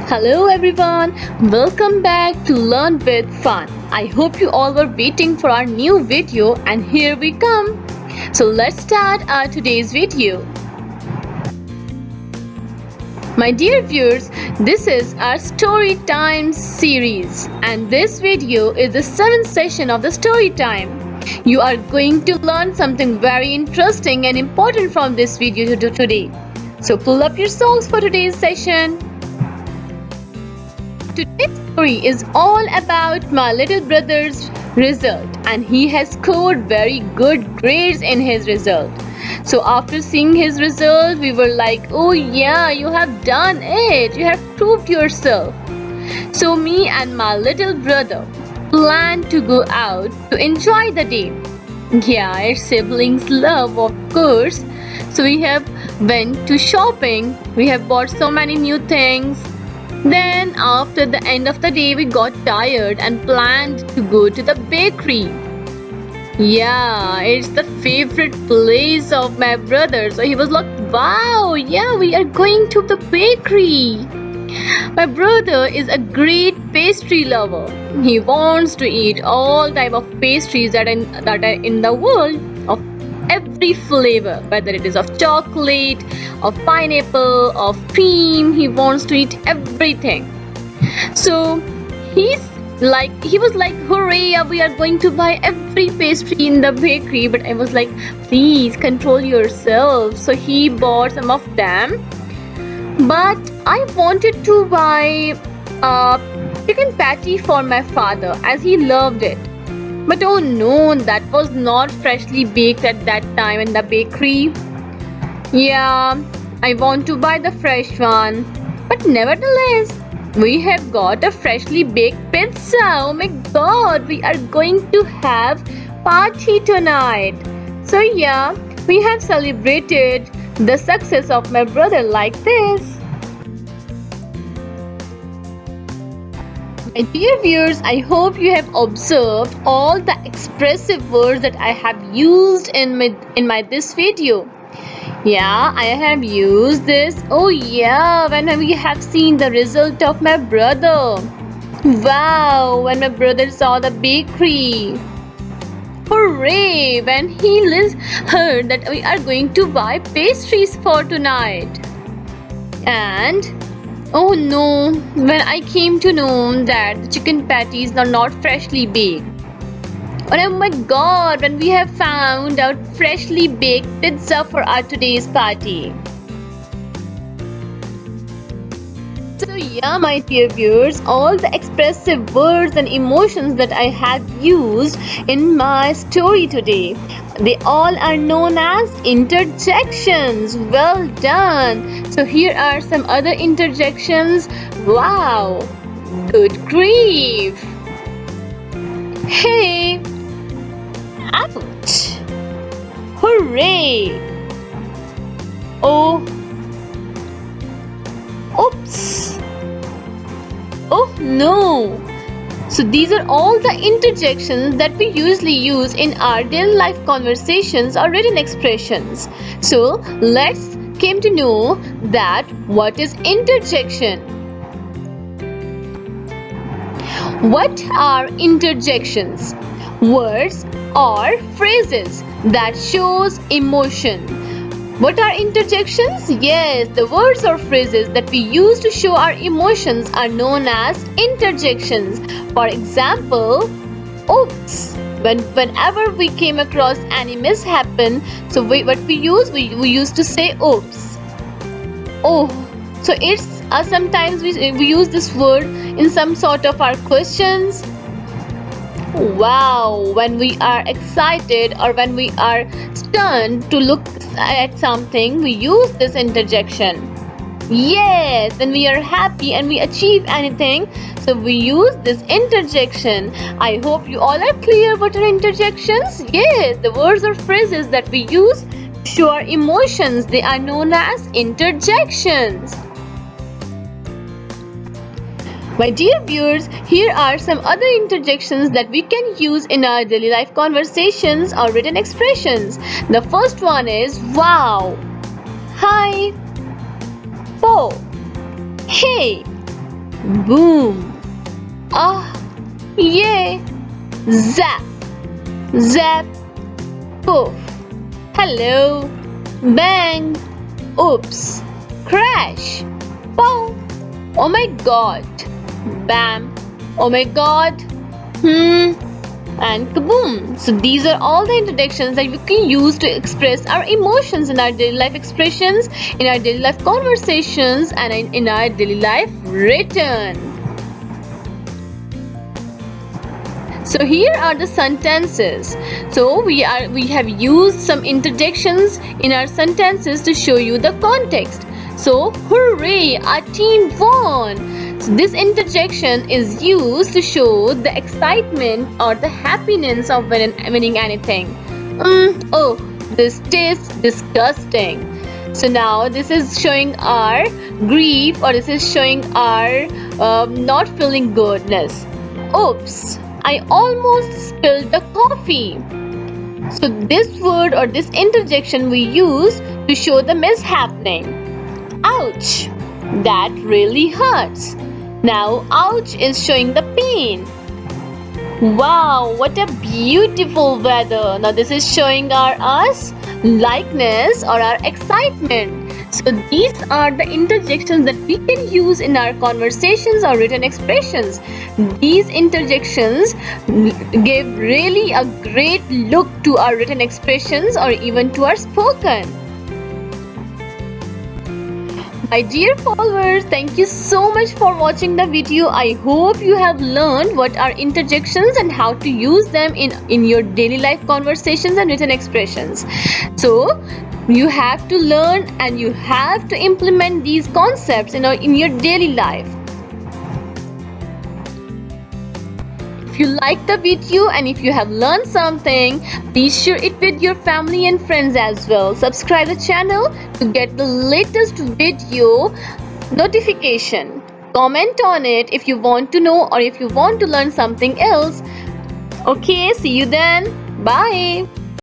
Hello everyone, welcome back to Learn with Fun. I hope you all were waiting for our new video and here we come. So let's start our today's video. My dear viewers, this is our story time series and this video is the 7th session of the story time. You are going to learn something very interesting and important from this video today. So pull up your socks for today's session. Today's story is all about my little brother's result and he has scored very good grades in his result. So after seeing his result, we were like, oh yeah, you have done it, you have proved yourself. So me and my little brother planned to go out to enjoy the day. Yeah, it's siblings love, of course. So we have went to shopping, we have bought so many new things. Then after the end of the day we got tired and planned to go to the bakery. Yeah, it's the favorite place of my brother. So he was like, wow, yeah, we are going to the bakery. My brother is a great pastry lover. He wants to eat all type of pastries that are in the world of every flavor, whether it is of chocolate, of pineapple, of cream. He wants to eat everything. So he was like, hooray, we are going to buy every pastry in the bakery. But I was like, please control yourself. So he bought some of them, but I wanted to buy a chicken patty for my father as he loved it. But oh no, that was not freshly baked at that time in the bakery. Yeah, I want to buy the fresh one. But nevertheless, we have got a freshly baked pizza. Oh my god, we are going to have party tonight. So yeah, we have celebrated the success of my brother like this. My dear viewers, I hope you have observed all the expressive words that I have used in my this video. Yeah, I have used this. Oh yeah, when we have seen the result of my brother. Wow, when my brother saw the bakery. Hooray, when he heard that we are going to buy pastries for tonight. And oh no, when I came to know that the chicken patties are not freshly baked. Oh my god, when we have found out freshly baked pizza for our today's party. So yeah, my dear viewers, all the expressive words and emotions that I have used in my story today, they all are known as interjections. Well done. So here are some other interjections. Wow, good grief. Hey, ouch. Hooray. Oh, oops. Oh no. So these are all the interjections that we usually use in our daily life conversations or written expressions. So let's came to know that what is interjection. What are interjections? Words or phrases that shows emotion. What are interjections? Yes, the words or phrases that we use to show our emotions are known as interjections. For example, oops. Whenever we came across any mishappen, so what we used to say oops. Oh, so it's sometimes we use this word in some sort of our questions. Wow, when we are excited or when we are stunned to look at something, we use this interjection. Yes, when we are happy and we achieve anything, so we use this interjection. I hope you all are clear what are interjections. Yes, the words or phrases that we use to show our emotions, they are known as interjections. My dear viewers, here are some other interjections that we can use in our daily life conversations or written expressions. The first one is wow, hi, po, hey, boom, ah, yay, zap, zap, poof, hello, bang, oops, crash, pow, oh my god, bam, oh my god, and kaboom. So these are all the interjections that we can use to express our emotions in our daily life expressions, in our daily life conversations, and in our daily life written. So here are the sentences. So we have used some interjections in our sentences to show you the context. So hooray, our team won. So this interjection is used to show the excitement or the happiness of winning anything. Oh, this tastes disgusting. So now this is showing our grief, or this is showing our not feeling goodness. Oops, I almost spilled the coffee. So this word or this interjection we use to show the mishappening. Ouch, that really hurts. Now ouch is showing the pain. Wow, what a beautiful weather. Now this is showing our likeness or our excitement. So these are the interjections that we can use in our conversations or written expressions. These interjections give really a great look to our written expressions or even to our spoken. My dear followers, thank you so much for watching the video. I hope you have learned what are interjections and how to use them in your daily life conversations and written expressions. So you have to learn and you have to implement these concepts in your daily life. If you like the video and if you have learned something, please share it with your family and friends as well. Subscribe the channel to get the latest video notification. Comment on it if you want to know or if you want to learn something else. Okay, see you then. Bye.